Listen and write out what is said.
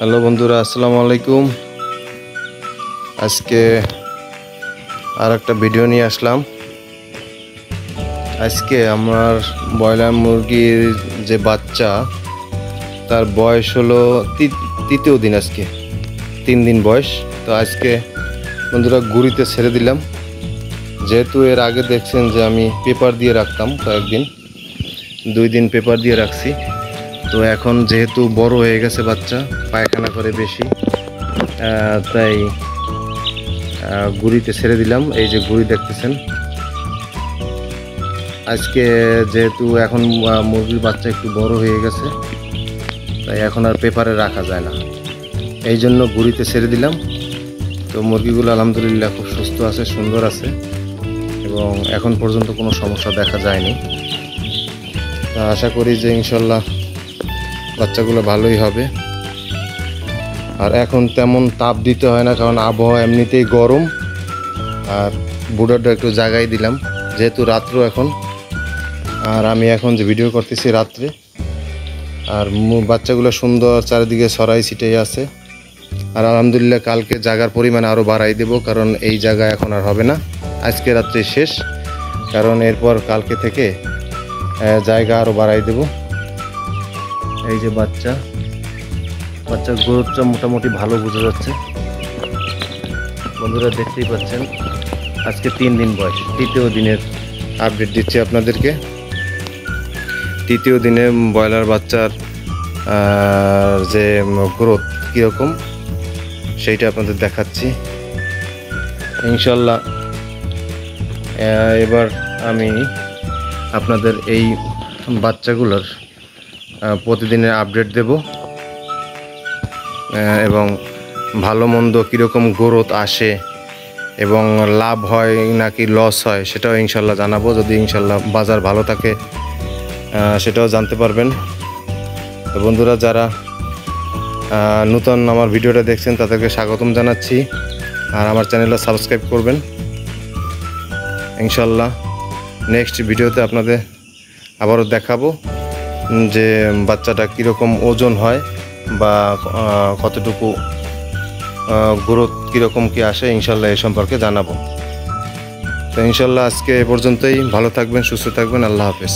Hello বন্ধুরা, আসসালামু আলাইকুম। আজকে আর একটা ভিডিও নিয়ে আসলাম। আজকে আমার ব্রয়লার মুরগির যে বাচ্চা, তার বয়স হলো তৃতীয় দিন। আজকে 3 দিন বয়স। তো আজকে বন্ধুরা গুঁড়িতে ছেড়ে দিলাম। যেহেতু এর আগে দেখছেন যে আমি পেপার দিয়ে রাখতাম, কয়েকদিন 2 দিন পেপার দিয়ে রাখছি। তো এখন যেহেতু বড় হয়ে গেছে বাচ্চা, পায়খানা করে বেশি, তাই গুঁড়িতে ছেড়ে দিলাম। এই যে গুঁড়ি দেখতেছেন। আজকে যেহেতু এখন মুরগির বাচ্চা একটু বড় হয়ে গেছে, তাই এখন আর পেপারে রাখা যায় না, এই জন্য গুঁড়িতে ছেড়ে দিলাম। তো মুরগিগুলো আলহামদুলিল্লাহ খুব সুস্থ আছে, সুন্দর আছে, এবং এখন পর্যন্ত কোনো সমস্যা দেখা যায়নি। আশা করি যে ইনশাল্লাহ বাচ্চাগুলো ভালোই হবে। আর এখন তেমন তাপ দিতে হয় না, কারণ আবহাওয়া এমনিতেই গরম। আর বুড়াটা একটু জাগাই দিলাম, যেহেতু রাত্র এখন, আর আমি এখন যে ভিডিও করতেছি রাত্রে। আর বাচ্চাগুলো সুন্দর চারিদিকে ছড়াই ছিটাই আছে। আর আলহামদুলিল্লাহ কালকে জায়গার পরিমাণ আরও বাড়াই দেব, কারণ এই জায়গা এখন আর হবে না, আজকে রাত্রে শেষ। কারণ এরপর কালকে থেকে জায়গা আরও বাড়াই দেব। এই যে বাচ্চার গ্রোথটা মোটামুটি ভালো বোঝা যাচ্ছে। বন্ধুরা দেখতেই পাচ্ছেন, আজকে 3 দিন বয়স। তৃতীয় দিনের আপডেট দিচ্ছি আপনাদেরকে। তৃতীয় দিনে ব্রয়লার বাচ্চার যে গ্রোথ কীরকম সেইটা আপনাদের দেখাচ্ছি ইনশাল্লাহ। এবার আমি আপনাদের এই বাচ্চাগুলোর প্রতিদিনের আপডেট দেব, এবং ভালো মন্দ কীরকম গ্রোথ আসে এবং লাভ হয় নাকি লস হয় সেটাও ইনশাল্লাহ জানাবো। যদি ইনশাল্লাহ বাজার ভালো থাকে সেটাও জানতে পারবেন। তো বন্ধুরা, যারা নতুন আমার ভিডিওটা দেখছেন তাদেরকে স্বাগতম জানাচ্ছি। আর আমার চ্যানেলটা সাবস্ক্রাইব করবেন। ইনশাল্লাহ নেক্সট ভিডিওতে আপনাদের আবারও দেখাবো যে বাচ্চাটা কীরকম ওজন হয় বা কতটুকু গ্রোথ কীরকম কী আসে, ইনশাল্লাহ এই সম্পর্কে জানাবো। তো ইনশাল্লাহ আজকে এ পর্যন্তই। ভালো থাকবেন, সুস্থ থাকবেন। আল্লাহ হাফেজ।